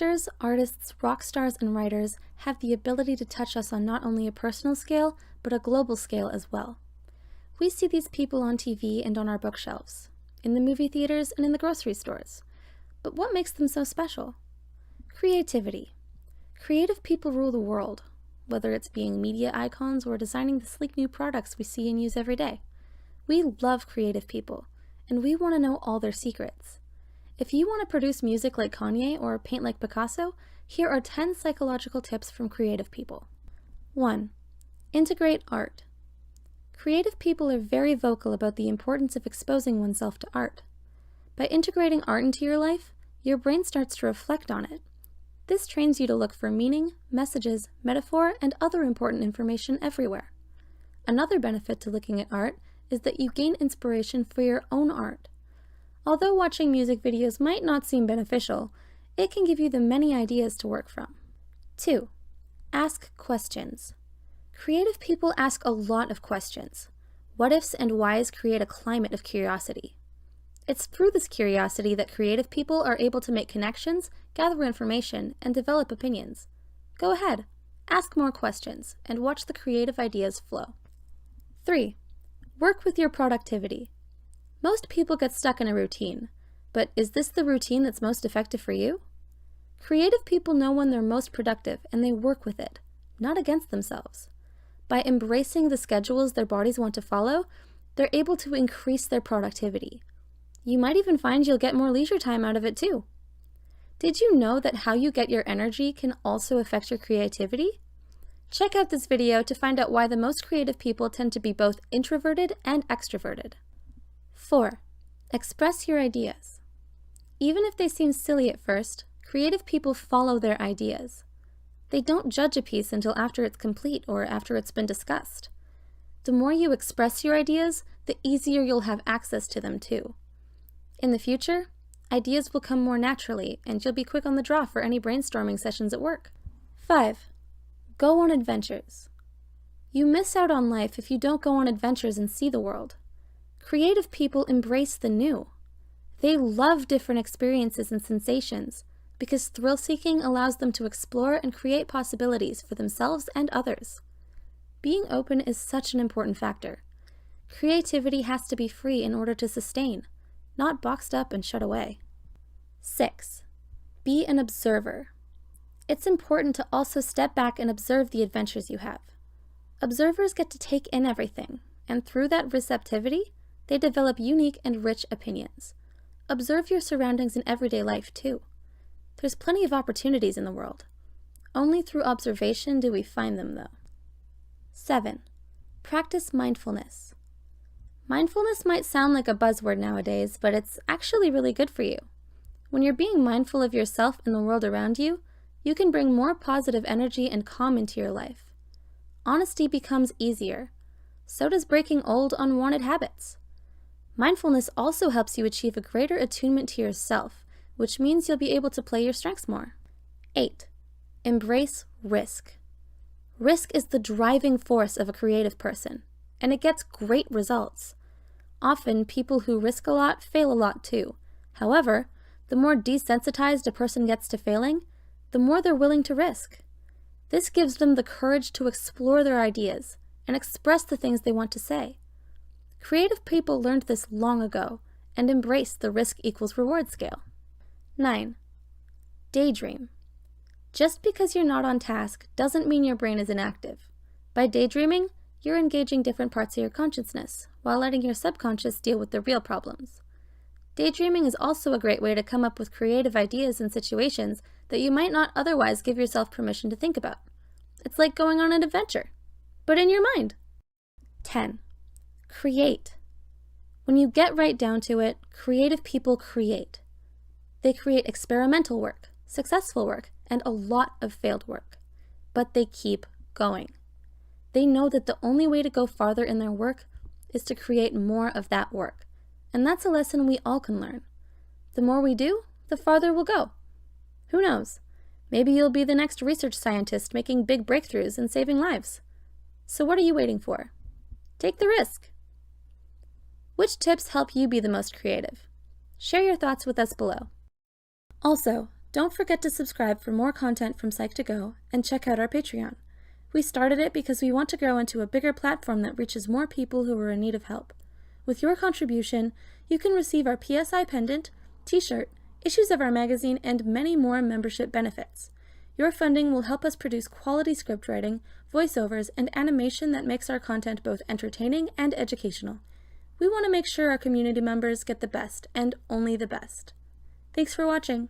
Actors, artists, rock stars, and writers have the ability to touch us on not only a personal scale, but a global scale as well. We see these people on TV and on our bookshelves, in the movie theaters and in the grocery stores. But what makes them so special? Creativity. Creative people rule the world, whether it's being media icons or designing the sleek new products we see and use every day. We love creative people, and we want to know all their secrets. If you want to produce music like Kanye or paint like Picasso, here are 10 psychological tips from creative people. 1. Integrate art. Creative people are very vocal about the importance of exposing oneself to art. By integrating art into your life, your brain starts to reflect on it. This trains you to look for meaning, messages, metaphor, and other important information everywhere. Another benefit to looking at art is that you gain inspiration for your own art. Although watching music videos might not seem beneficial, it can give you the many ideas to work from. 2. Ask questions. Creative people ask a lot of questions. What-ifs and whys create a climate of curiosity. It's through this curiosity that creative people are able to make connections, gather information, and develop opinions. Go ahead, ask more questions, and watch the creative ideas flow. 3. Work with your productivity. Most people get stuck in a routine, but is this the routine that's most effective for you? Creative people know when they're most productive and they work with it, not against themselves. By embracing the schedules their bodies want to follow, they're able to increase their productivity. You might even find you'll get more leisure time out of it too. Did you know that how you get your energy can also affect your creativity? Check out this video to find out why the most creative people tend to be both introverted and extroverted. 4. Express your ideas. Even if they seem silly at first, creative people follow their ideas. They don't judge a piece until after it's complete or after it's been discussed. The more you express your ideas, the easier you'll have access to them too. In the future, ideas will come more naturally and you'll be quick on the draw for any brainstorming sessions at work. 5. Go on adventures. You miss out on life if you don't go on adventures and see the world. Creative people embrace the new. They love different experiences and sensations because thrill-seeking allows them to explore and create possibilities for themselves and others. Being open is such an important factor. Creativity has to be free in order to sustain, not boxed up and shut away. 6. Be an observer. It's important to also step back and observe the adventures you have. Observers get to take in everything, and through that receptivity, they develop unique and rich opinions. Observe your surroundings in everyday life too. There's plenty of opportunities in the world. Only through observation do we find them though. 7. Practice mindfulness. Mindfulness might sound like a buzzword nowadays, but it's actually really good for you. When you're being mindful of yourself and the world around you, you can bring more positive energy and calm into your life. Honesty becomes easier. So does breaking old, unwanted habits. Mindfulness also helps you achieve a greater attunement to yourself, which means you'll be able to play your strengths more. 8. Embrace risk. Risk is the driving force of a creative person, and it gets great results. Often, people who risk a lot fail a lot too. However, the more desensitized a person gets to failing, the more they're willing to risk. This gives them the courage to explore their ideas and express the things they want to say. Creative people learned this long ago and embraced the risk equals reward scale. 9. Daydream. Just because you're not on task doesn't mean your brain is inactive. By daydreaming, you're engaging different parts of your consciousness while letting your subconscious deal with the real problems. Daydreaming is also a great way to come up with creative ideas and situations that you might not otherwise give yourself permission to think about. It's like going on an adventure, but in your mind. 10. Create. When you get right down to it, creative people create. They create experimental work, successful work, and a lot of failed work. But they keep going. They know that the only way to go farther in their work is to create more of that work. And that's a lesson we all can learn. The more we do, the farther we'll go. Who knows? Maybe you'll be the next research scientist making big breakthroughs and saving lives. So what are you waiting for? Take the risk. Which tips help you be the most creative? Share your thoughts with us below. Also, Don't forget to subscribe for more content from Psych2Go and check out our Patreon. We started it because we want to grow into a bigger platform that reaches more people who are in need of help. With your contribution, you can receive our PSI pendant, t-shirt, issues of our magazine, and many more membership benefits. Your funding will help us produce quality script writing, voiceovers, and animation that makes our content both entertaining and educational. We want to make sure our community members get the best, and only the best. Thanks for watching.